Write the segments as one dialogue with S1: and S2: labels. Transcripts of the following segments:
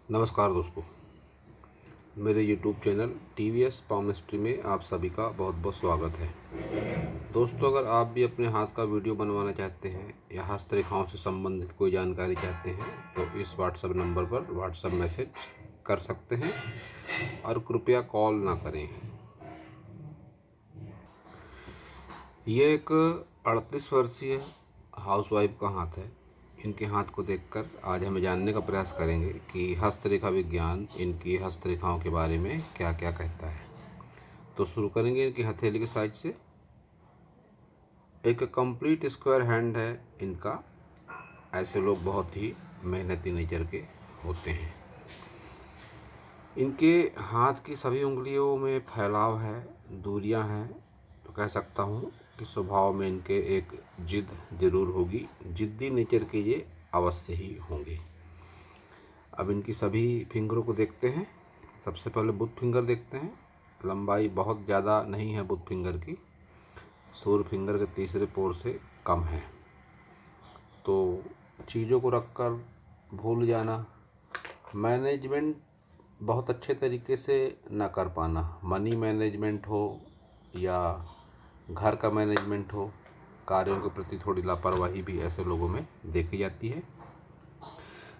S1: नमस्कार दोस्तों, मेरे YouTube चैनल TVS पामस्ट्री में आप सभी का बहुत बहुत स्वागत है। दोस्तों, अगर आप भी अपने हाथ का वीडियो बनवाना चाहते हैं या हस्तरेखाओं से संबंधित कोई जानकारी चाहते हैं तो इस WhatsApp नंबर पर WhatsApp मैसेज कर सकते हैं और कृपया कॉल ना करें। ये एक 38 वर्षीय हाउसवाइफ का हाथ है। इनके हाथ को देखकर आज हम जानने का प्रयास करेंगे कि हस्तरेखा विज्ञान इनकी हस्तरेखाओं के बारे में क्या क्या कहता है। तो शुरू करेंगे इनकी हथेली के साइज से। एक कंप्लीट स्क्वायर हैंड है इनका। ऐसे लोग बहुत ही मेहनती नेचर के होते हैं। इनके हाथ की सभी उंगलियों में फैलाव है, दूरियां हैं। तो कह सकता हूँ कि स्वभाव में इनके एक जिद जरूर होगी। जिद्दी नेचर के ये अवश्य ही होंगे। अब इनकी सभी फिंगरों को देखते हैं। सबसे पहले बुध फिंगर देखते हैं। लंबाई बहुत ज़्यादा नहीं है बुध फिंगर की, सूर्य फिंगर के तीसरे पोर से कम है। तो चीज़ों को रखकर भूल जाना, मैनेजमेंट बहुत अच्छे तरीके से ना कर पाना, मनी मैनेजमेंट हो या घर का मैनेजमेंट हो, कार्यों के प्रति थोड़ी लापरवाही भी ऐसे लोगों में देखी जाती है।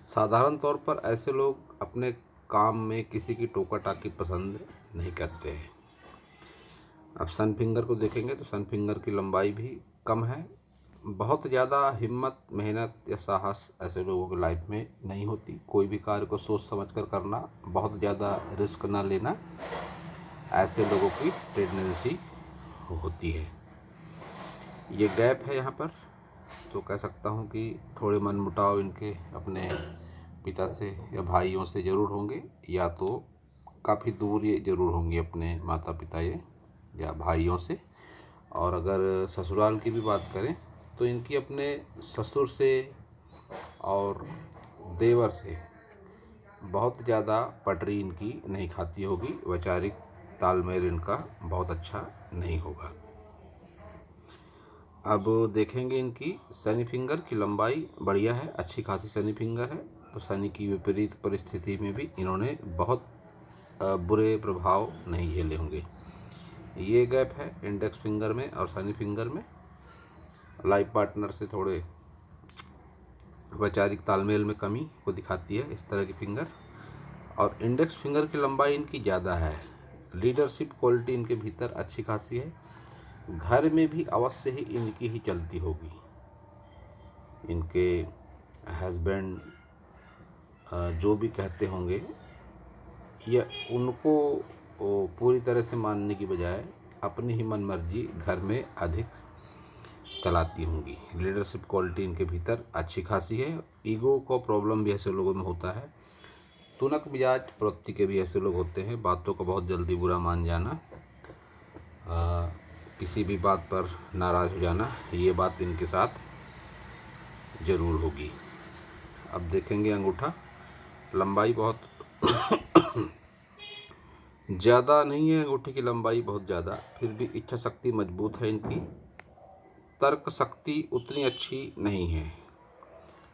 S1: साधारण तौर पर ऐसे लोग अपने काम में किसी की टोका टाकी पसंद नहीं करते हैं। अब सन फिंगर को देखेंगे तो सन फिंगर की लंबाई भी कम है। बहुत ज़्यादा हिम्मत, मेहनत या साहस ऐसे लोगों की लाइफ में नहीं होती। कोई भी कार्य को सोच समझ कर करना, बहुत ज़्यादा रिस्क ना लेना, ऐसे लोगों की टेंडेंसी होती है। ये गैप है यहाँ पर, तो कह सकता हूँ कि थोड़े मनमुटाव इनके अपने पिता से या भाइयों से ज़रूर होंगे, या तो काफ़ी दूर ये ज़रूर होंगे अपने माता पिता ये या भाइयों से। और अगर ससुराल की भी बात करें तो इनकी अपने ससुर से और देवर से बहुत ज़्यादा पटरी इनकी नहीं खाती होगी। वैचारिक तालमेल इनका बहुत अच्छा नहीं होगा। अब देखेंगे इनकी शनि फिंगर की लंबाई बढ़िया है, अच्छी खासी शनि फिंगर है। तो शनि की विपरीत परिस्थिति में भी इन्होंने बहुत बुरे प्रभाव नहीं झेले होंगे। ये गैप है इंडेक्स फिंगर में और शनि फिंगर में। लाइफ पार्टनर से थोड़े वैचारिक तालमेल में कमी को दिखाती है इस तरह की फिंगर। और इंडेक्स फिंगर की लंबाई इनकी ज़्यादा है। लीडरशिप क्वालिटी इनके भीतर अच्छी खासी है। घर में भी अवश्य ही इनकी ही चलती होगी। इनके हस्बैंड जो भी कहते होंगे या उनको पूरी तरह से मानने की बजाय अपनी ही मनमर्जी घर में अधिक चलाती होंगी। लीडरशिप क्वालिटी इनके भीतर अच्छी खासी है। ईगो का प्रॉब्लम भी ऐसे लोगों में होता है। तुनक मिजाज प्रवृत्ति के भी ऐसे लोग होते हैं। बातों को बहुत जल्दी बुरा मान जाना, किसी भी बात पर नाराज़ हो जाना, ये बात इनके साथ ज़रूर होगी। अब देखेंगे अंगूठा। लंबाई बहुत ज़्यादा नहीं है अंगूठे की लंबाई बहुत ज़्यादा, फिर भी इच्छा शक्ति मजबूत है इनकी। तर्क शक्ति उतनी अच्छी नहीं है,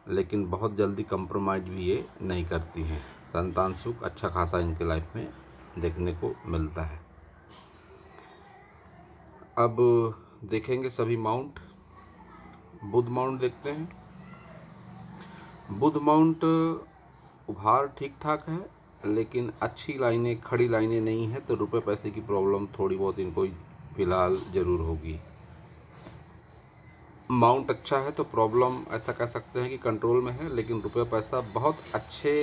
S1: लेकिन बहुत जल्दी कंप्रोमाइज़ भी ये नहीं करती हैं। संतान सुख अच्छा खासा इनके लाइफ में देखने को मिलता है। अब देखेंगे सभी माउंट। बुध माउंट देखते हैं। बुध माउंट उभार ठीक ठाक है, लेकिन अच्छी लाइनें, खड़ी लाइनें नहीं है, तो रुपए पैसे की प्रॉब्लम थोड़ी बहुत इनको फिलहाल ज़रूर होगी। माउंट अच्छा है तो प्रॉब्लम ऐसा कह सकते हैं कि कंट्रोल में है, लेकिन रुपये पैसा बहुत अच्छे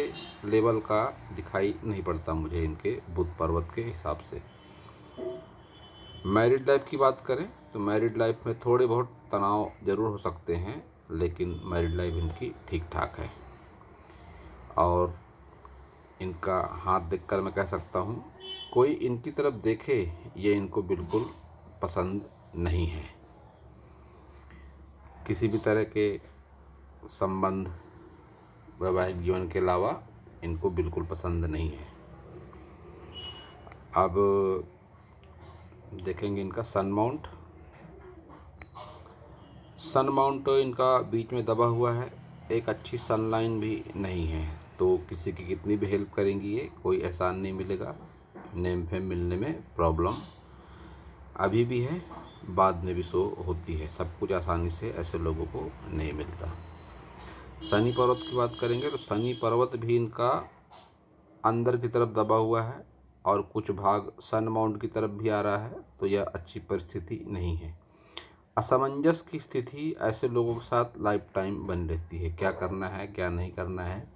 S1: लेवल का दिखाई नहीं पड़ता मुझे इनके बुध पर्वत के हिसाब से। मैरिड लाइफ की बात करें तो मैरिड लाइफ में थोड़े बहुत तनाव ज़रूर हो सकते हैं, लेकिन मैरिड लाइफ इनकी ठीक ठाक है। और इनका हाथ देखकर मैं कह सकता हूँ कोई इनकी तरफ देखे ये इनको बिल्कुल पसंद नहीं है। किसी भी तरह के संबंध वैवाहिक जीवन के अलावा इनको बिल्कुल पसंद नहीं है। अब देखेंगे इनका सन माउंट। सन माउंट इनका बीच में दबा हुआ है, एक अच्छी सन लाइन भी नहीं है। तो किसी की कितनी भी हेल्प करेंगी ये कोई एहसान नहीं मिलेगा। नेम फेम मिलने में प्रॉब्लम अभी भी है, बाद में भी सो होती है। सब कुछ आसानी से ऐसे लोगों को नहीं मिलता। शनि पर्वत की बात करेंगे तो शनि पर्वत भी इनका अंदर की तरफ दबा हुआ है और कुछ भाग सन माउंट की तरफ भी आ रहा है, तो यह अच्छी परिस्थिति नहीं है। असमंजस की स्थिति ऐसे लोगों के साथ लाइफ टाइम बनी रहती है। क्या करना है क्या नहीं करना है,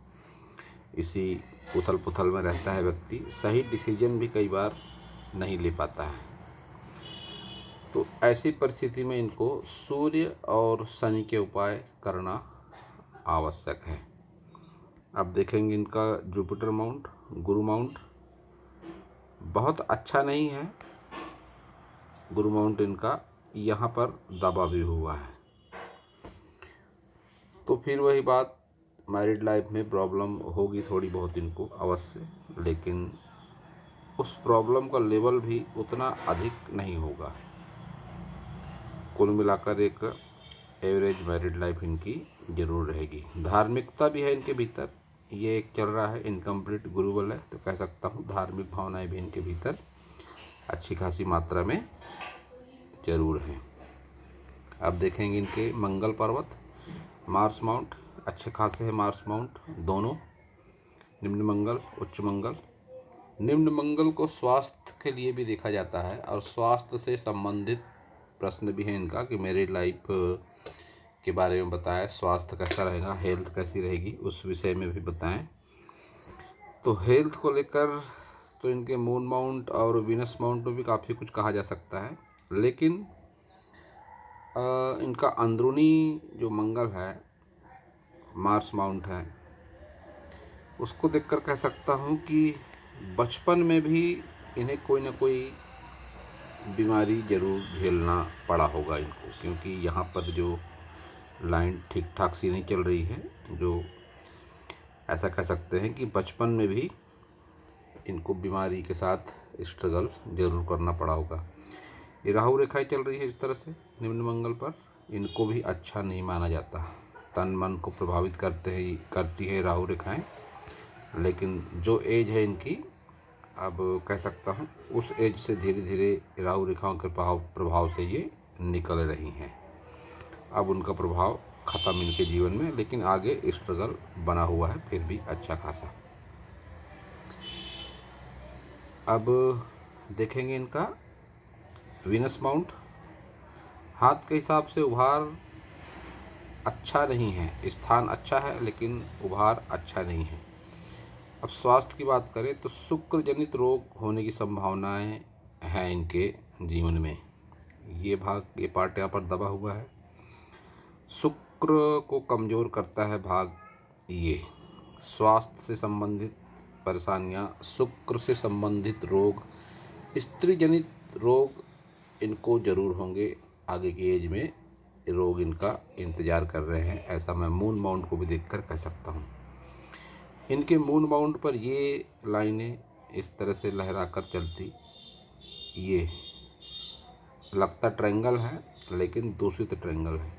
S1: इसी उथल पुथल में रहता है व्यक्ति। सही डिसीजन भी कई बार नहीं ले पाता है। तो ऐसी परिस्थिति में इनको सूर्य और शनि के उपाय करना आवश्यक है। अब देखेंगे इनका जुपिटर माउंट, गुरु माउंट बहुत अच्छा नहीं है। गुरु माउंट इनका यहाँ पर दबा भी हुआ है। तो फिर वही बात, मैरिड लाइफ में प्रॉब्लम होगी थोड़ी बहुत इनको अवश्य, लेकिन उस प्रॉब्लम का लेवल भी उतना अधिक नहीं होगा। कुल मिलाकर एक एवरेज मैरिड लाइफ इनकी ज़रूर रहेगी। धार्मिकता भी है इनके भीतर, ये एक चल रहा है इनकम्प्लीट गुरु बल है, तो कह सकता हूँ धार्मिक भावनाएं भी इनके भीतर अच्छी खासी मात्रा में ज़रूर हैं। अब देखेंगे इनके मंगल पर्वत, मार्स माउंट अच्छे खासे है। मार्स माउंट दोनों, निम्न मंगल उच्च मंगल। निम्न मंगल को स्वास्थ्य के लिए भी देखा जाता है और स्वास्थ्य से संबंधित प्रश्न भी है इनका कि मेरी लाइफ के बारे में बताएं, स्वास्थ्य कैसा रहेगा, हेल्थ कैसी रहेगी, उस विषय में भी बताएं। तो हेल्थ को लेकर तो इनके मून माउंट और वीनस माउंट में भी काफ़ी कुछ कहा जा सकता है, लेकिन इनका अंदरूनी जो मंगल है, मार्स माउंट है, उसको देखकर कह सकता हूँ कि बचपन में भी इन्हें कोई ना कोई बीमारी ज़रूर झेलना पड़ा होगा इनको, क्योंकि यहाँ पर जो लाइन ठीक ठाक सी नहीं चल रही है, जो ऐसा कह सकते हैं कि बचपन में भी इनको बीमारी के साथ स्ट्रगल जरूर करना पड़ा होगा। ये राहु रेखाएं चल रही है इस तरह से निम्न मंगल पर, इनको भी अच्छा नहीं माना जाता। तन मन को प्रभावित करती है राहु रेखाएं, लेकिन जो एज है इनकी, अब कह सकता हूँ उस एज से धीरे धीरे राहु रेखाओं के प्रभाव से ये निकल रही हैं। अब उनका प्रभाव ख़त्म इनके जीवन में, लेकिन आगे स्ट्रगल बना हुआ है फिर भी अच्छा खासा। अब देखेंगे इनका वीनस माउंट। हाथ के हिसाब से उभार अच्छा नहीं है, स्थान अच्छा है लेकिन उभार अच्छा नहीं है। अब स्वास्थ्य की बात करें तो शुक्र जनित रोग होने की संभावनाएं हैं इनके जीवन में। ये पार्ट यहाँ पर दबा हुआ है, शुक्र को कमज़ोर करता है भाग ये। स्वास्थ्य से संबंधित परेशानियाँ, शुक्र से संबंधित रोग, स्त्री जनित रोग इनको ज़रूर होंगे। आगे की एज में रोग इनका इंतज़ार कर रहे हैं, ऐसा मैं मून माउंट को भी देखकर कह सकता हूँ। इनके मून माउंट पर ये लाइनें इस तरह से लहरा कर चलती, ये लगता ट्रायंगल है लेकिन दूषित ट्रायंगल है।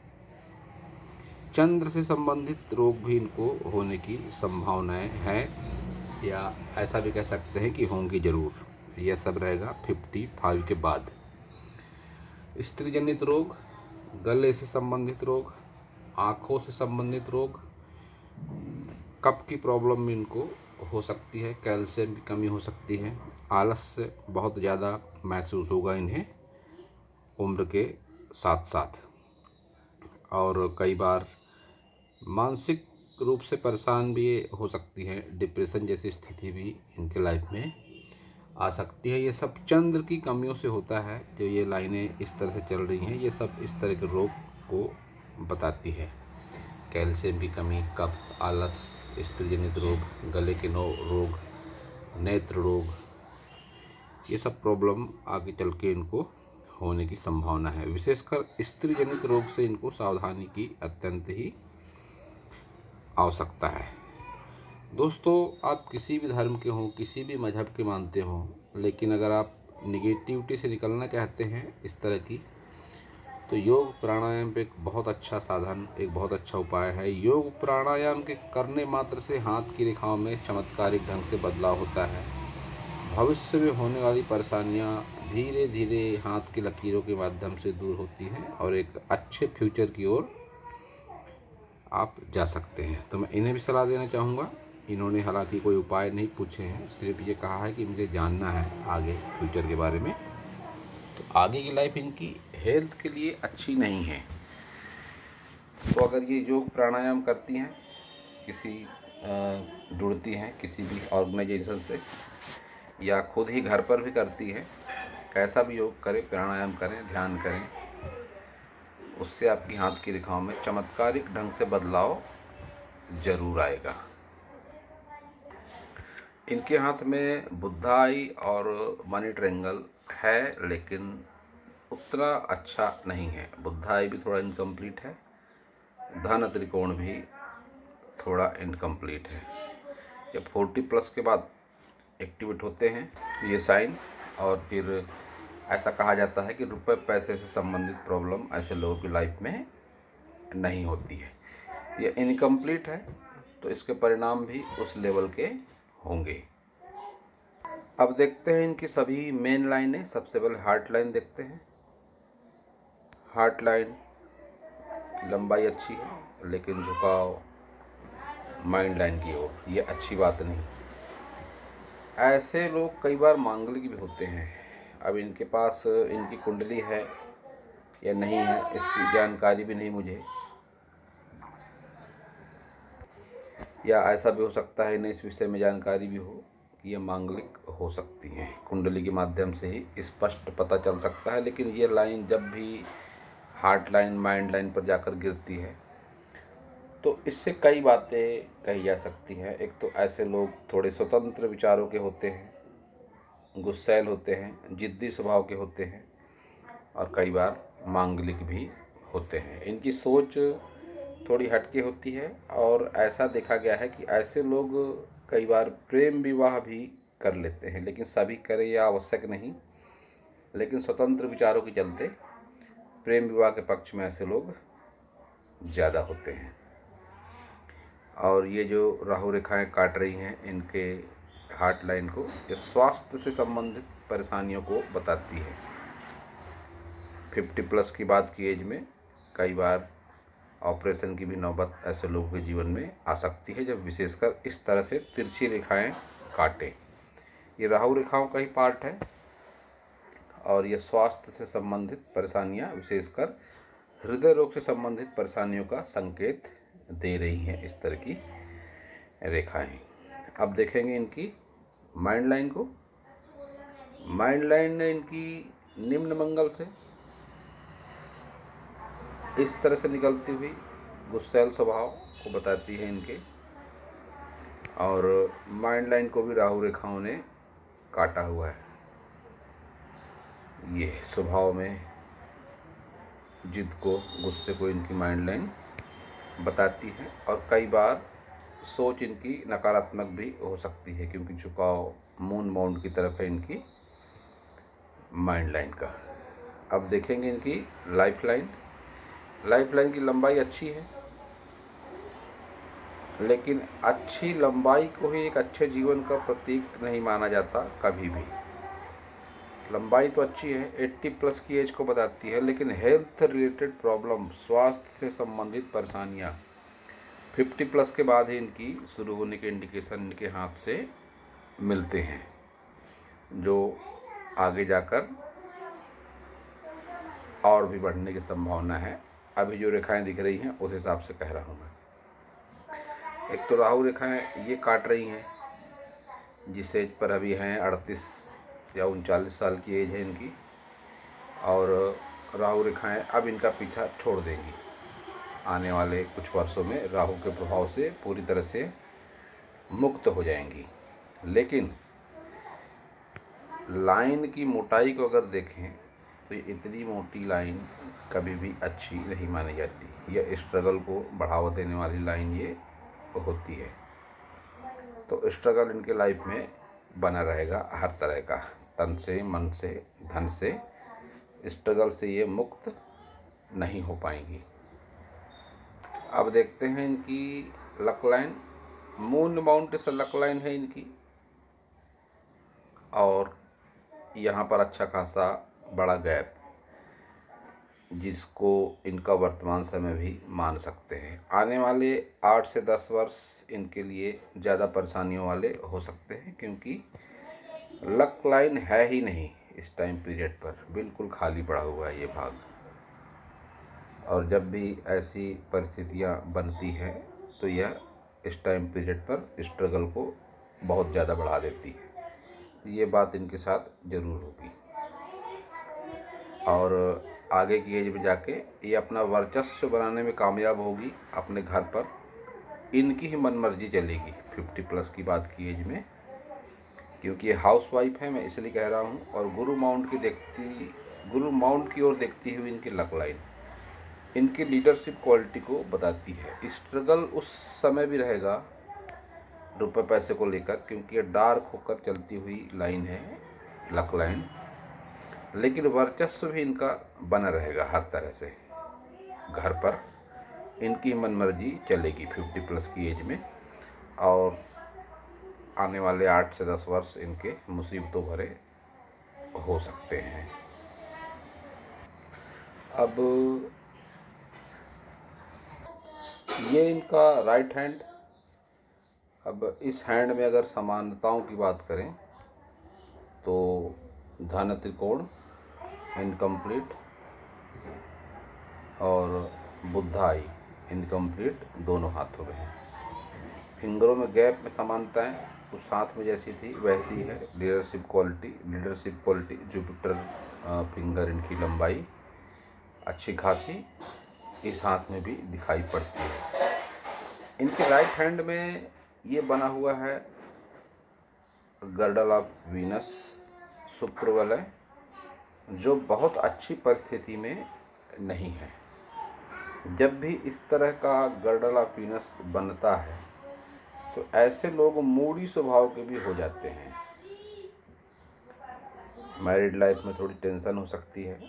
S1: चंद्र से संबंधित रोग भी इनको होने की संभावनाएं हैं, या ऐसा भी कह सकते हैं कि होंगी ज़रूर। यह सब रहेगा 55 के बाद। स्त्री जनित रोग, गले से संबंधित रोग, आँखों से संबंधित रोग, कफ की प्रॉब्लम भी इनको हो सकती है, कैल्शियम की कमी हो सकती है, आलस्य बहुत ज़्यादा महसूस होगा इन्हें उम्र के साथ साथ, और कई बार मानसिक रूप से परेशान भी हो सकती है। डिप्रेशन जैसी स्थिति भी इनके लाइफ में आ सकती है। ये सब चंद्र की कमियों से होता है। जो ये लाइनें इस तरह से चल रही हैं, ये सब इस तरह के रोग को बताती है। कैल्शियम की कमी, कफ, आलस, स्त्री जनित रोग, गले के रोग, नेत्र रोग, ये सब प्रॉब्लम आगे चल के इनको होने की संभावना है। विशेषकर स्त्री जनित रोग से इनको सावधानी की अत्यंत ही आवश्यकता है। दोस्तों, आप किसी भी धर्म के हों, किसी भी मजहब के मानते हों, लेकिन अगर आप निगेटिविटी से निकलना चाहते हैं इस तरह की, तो योग प्राणायाम एक बहुत अच्छा साधन, एक बहुत अच्छा उपाय है। योग प्राणायाम के करने मात्र से हाथ की रेखाओं में चमत्कारिक ढंग से बदलाव होता है। भविष्य में होने वाली परेशानियां धीरे धीरे हाथ की लकीरों के माध्यम से दूर होती हैं और एक अच्छे फ्यूचर की ओर आप जा सकते हैं। तो मैं इन्हें भी सलाह देना चाहूँगा। इन्होंने हालांकि कोई उपाय नहीं पूछे हैं, सिर्फ ये कहा है कि मुझे जानना है आगे फ्यूचर के बारे में। तो आगे की लाइफ इनकी हेल्थ के लिए अच्छी नहीं है। तो अगर ये योग प्राणायाम करती हैं, किसी जुड़ती हैं किसी भी ऑर्गेनाइजेशन से, या खुद ही घर पर भी करती हैं, कैसा भी योग करें, प्राणायाम करें, ध्यान करें, उससे आपकी हाथ की रेखाओं में चमत्कारिक ढंग से बदलाव जरूर आएगा। इनके हाथ में बुद्धाई और मनी ट्रायंगल है, लेकिन उतना अच्छा नहीं है। बुद्धाई भी थोड़ा इनकम्प्लीट है, धन त्रिकोण भी थोड़ा इनकम्प्लीट है। ये 40+ के बाद एक्टिवेट होते हैं ये साइन, और फिर ऐसा कहा जाता है कि रुपए पैसे से संबंधित प्रॉब्लम ऐसे लोगों की लाइफ में नहीं होती है। ये इनकम्प्लीट है, तो इसके परिणाम भी उस लेवल के होंगे। अब देखते हैं इनकी सभी मेन लाइनें। सबसे पहले हार्ट लाइन देखते हैं। हार्ट लाइन की लंबाई अच्छी है, लेकिन झुकाव माइंड लाइन की ओर, ये अच्छी बात नहीं। ऐसे लोग कई बार मांगलिक भी होते हैं। अब इनके पास इनकी कुंडली है या नहीं है, इसकी जानकारी भी नहीं मुझे, या ऐसा भी हो सकता है इन्हें इस विषय में जानकारी भी हो कि ये मांगलिक हो सकती हैं। कुंडली के माध्यम से ही स्पष्ट पता चल सकता है। लेकिन ये लाइन जब भी हार्ट लाइन माइंड लाइन पर जाकर गिरती है, तो इससे कई बातें कही जा सकती हैं। एक तो ऐसे लोग थोड़े स्वतंत्र विचारों के होते हैं, गुस्सैल होते हैं, जिद्दी स्वभाव के होते हैं, और कई बार मांगलिक भी होते हैं। इनकी सोच थोड़ी हटके होती है, और ऐसा देखा गया है कि ऐसे लोग कई बार प्रेम विवाह भी कर लेते हैं। लेकिन सभी करें यह आवश्यक नहीं, लेकिन स्वतंत्र विचारों के चलते प्रेम विवाह के पक्ष में ऐसे लोग ज़्यादा होते हैं। और ये जो राहु रेखाएं काट रही हैं इनके हार्ट लाइन को, ये स्वास्थ्य से संबंधित परेशानियों को बताती है। 50+ की बाद की एज में कई बार ऑपरेशन की भी नौबत ऐसे लोगों के जीवन में आ सकती है, जब विशेषकर इस तरह से तिरछी रेखाएं काटे। ये राहु रेखाओं का ही पार्ट है, और ये स्वास्थ्य से संबंधित परेशानियां, विशेषकर हृदय रोग से संबंधित परेशानियों का संकेत दे रही हैं इस तरह की रेखाएं। अब देखेंगे इनकी माइंड लाइन को। माइंड लाइन इनकी निम्न मंगल से इस तरह से निकलती हुई गुस्सैल स्वभाव को बताती है इनके, और माइंड लाइन को भी राहु रेखाओं ने काटा हुआ है। ये स्वभाव में जिद को, गुस्से को इनकी माइंड लाइन बताती है। और कई बार सोच इनकी नकारात्मक भी हो सकती है, क्योंकि झुकाव मून माउंट की तरफ है इनकी माइंड लाइन का। अब देखेंगे इनकी लाइफ लाइन। लाइफ लाइन की लंबाई अच्छी है, लेकिन अच्छी लंबाई को ही एक अच्छे जीवन का प्रतीक नहीं माना जाता कभी भी। लंबाई तो अच्छी है, 80+ की एज को बताती है, लेकिन हेल्थ रिलेटेड प्रॉब्लम, स्वास्थ्य से संबंधित परेशानियां 50+ के बाद ही इनकी शुरू होने के इंडिकेशन इनके हाथ से मिलते हैं, जो आगे जाकर और भी बढ़ने की संभावना है। अभी जो रेखाएं दिख रही हैं उस हिसाब से कह रहा हूँ मैं। एक तो राहु रेखाएं ये काट रही हैं, जिस एज पर अभी हैं 38 या 39 साल की एज है इनकी, और राहु रेखाएं अब इनका पीछा छोड़ देंगी। आने वाले कुछ वर्षों में राहु के प्रभाव से पूरी तरह से मुक्त हो जाएंगी। लेकिन लाइन की मोटाई को अगर देखें तो ये इतनी मोटी लाइन कभी भी अच्छी नहीं मानी जाती। यह स्ट्रगल को बढ़ावा देने वाली लाइन ये होती है। तो स्ट्रगल इनके लाइफ में बना रहेगा हर तरह का, तन से, मन से, धन से। स्ट्रगल से ये मुक्त नहीं हो पाएंगी। अब देखते हैं इनकी लक लाइन। मून माउंट से लक लाइन है इनकी, और यहाँ पर अच्छा खासा बड़ा गैप, जिसको इनका वर्तमान समय भी मान सकते हैं। आने वाले 8 से 10 वर्ष इनके लिए ज़्यादा परेशानियों वाले हो सकते हैं, क्योंकि लक लाइन है ही नहीं इस टाइम पीरियड पर, बिल्कुल खाली पड़ा हुआ है ये भाग। और जब भी ऐसी परिस्थितियाँ बनती हैं तो यह इस टाइम पीरियड पर स्ट्रगल को बहुत ज़्यादा बढ़ा देती है। ये बात इनके साथ ज़रूर होगी, और आगे की एज में जाके ये अपना वर्चस्व बनाने में कामयाब होगी अपने घर पर। इनकी ही मनमर्जी चलेगी 50 प्लस की बात की एज में, क्योंकि ये हाउस वाइफ है, मैं इसलिए कह रहा हूँ। और गुरु माउंट की ओर देखती हुई इनकी लक लाइन इनकी लीडरशिप क्वालिटी को बताती है। स्ट्रगल उस समय भी रहेगा रुपए पैसे को लेकर, क्योंकि ये डार्क होकर चलती हुई लाइन है लक लाइन, लेकिन वर्चस्व भी इनका बना रहेगा हर तरह से। घर पर इनकी मनमर्जी चलेगी 50 प्लस की एज में, और आने वाले 8 से 10 वर्ष इनके मुसीबतों भरे हो सकते हैं। अब ये इनका राइट हैंड। अब इस हैंड में अगर समानताओं की बात करें तो धन त्रिकोण इनकम्प्लीट और बुद्धाई इनकम्प्लीट दोनों हाथों में है। फिंगरों में गैप में समानताएं उस हाथ में जैसी थी वैसी है। लीडरशिप क्वालिटी जुपिटर फिंगर इनकी लंबाई अच्छी खासी इस हाथ में भी दिखाई पड़ती है। इनके राइट हैंड में ये बना हुआ है गर्डल ऑफ वीनस शुक्र वलय, जो बहुत अच्छी परिस्थिति में नहीं है। जब भी इस तरह का गर्डल ऑफ वीनस बनता है तो ऐसे लोग मूडी स्वभाव के भी हो जाते हैं। मैरिड लाइफ में थोड़ी टेंशन हो सकती है,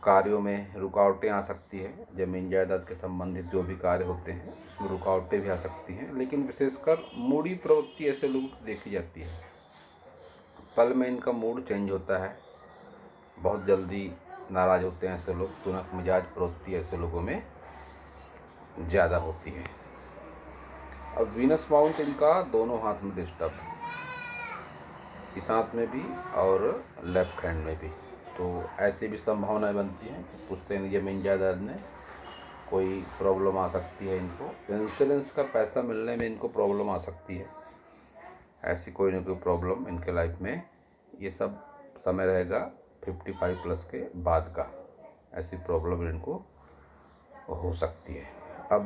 S1: कार्यों में रुकावटें आ सकती है, ज़मीन जायदाद के संबंधित जो भी कार्य होते हैं उसमें रुकावटें भी आ सकती हैं, लेकिन विशेषकर मूडी प्रवृत्ति ऐसे लोगों की देखी जाती है। पल में इनका मूड चेंज होता है, बहुत जल्दी नाराज़ होते हैं ऐसे लोग। तुनक मिजाज प्रवृत्ति ऐसे लोगों में ज़्यादा होती है। अब वीनस माउंट इनका दोनों हाथ में डिस्टर्ब, इस हाथ में भी और लेफ्ट हैंड में भी, तो ऐसी भी संभावनाएं बनती हैं। पुश्तैनी ज़मीन जायदाद में कोई प्रॉब्लम आ सकती है इनको, इंश्योरेंस का पैसा मिलने में इनको प्रॉब्लम आ सकती है। ऐसी कोई ना कोई प्रॉब्लम इनके लाइफ में ये सब समय रहेगा 55 प्लस के बाद का, ऐसी प्रॉब्लम इनको हो सकती है। अब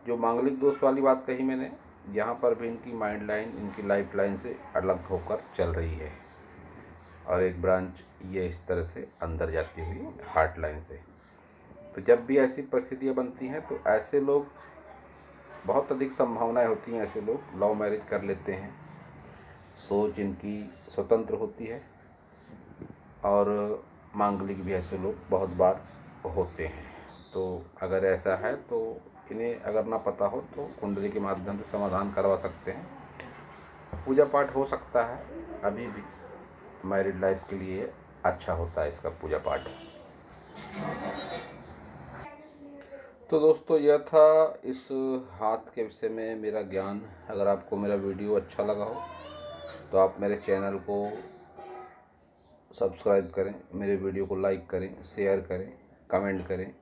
S1: जो मांगलिक दोष वाली बात कही मैंने, यहाँ पर भी इनकी माइंड लाइन इनकी लाइफ लाइन से अलग होकर चल रही है, और एक ब्रांच ये इस तरह से अंदर जाती हुई हार्ट लाइन से। तो जब भी ऐसी परिस्थितियाँ बनती हैं तो ऐसे लोग, बहुत अधिक संभावनाएं होती हैं ऐसे लोग लव मैरिज कर लेते हैं। सोच इनकी स्वतंत्र होती है, और मांगलिक भी ऐसे लोग बहुत बार होते हैं। तो अगर ऐसा है तो इन्हें अगर ना पता हो तो कुंडली के माध्यम से समाधान करवा सकते हैं। पूजा पाठ हो सकता है, अभी भी मैरिड लाइफ के लिए अच्छा होता है इसका पूजा पाठ। तो दोस्तों यह था इस हाथ के विषय में मेरा ज्ञान। अगर आपको मेरा वीडियो अच्छा लगा हो तो आप मेरे चैनल को सब्सक्राइब करें, मेरे वीडियो को लाइक करें, शेयर करें, कमेंट करें,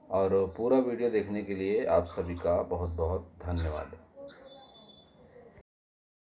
S1: और पूरा वीडियो देखने के लिए आप सभी का बहुत बहुत धन्यवाद।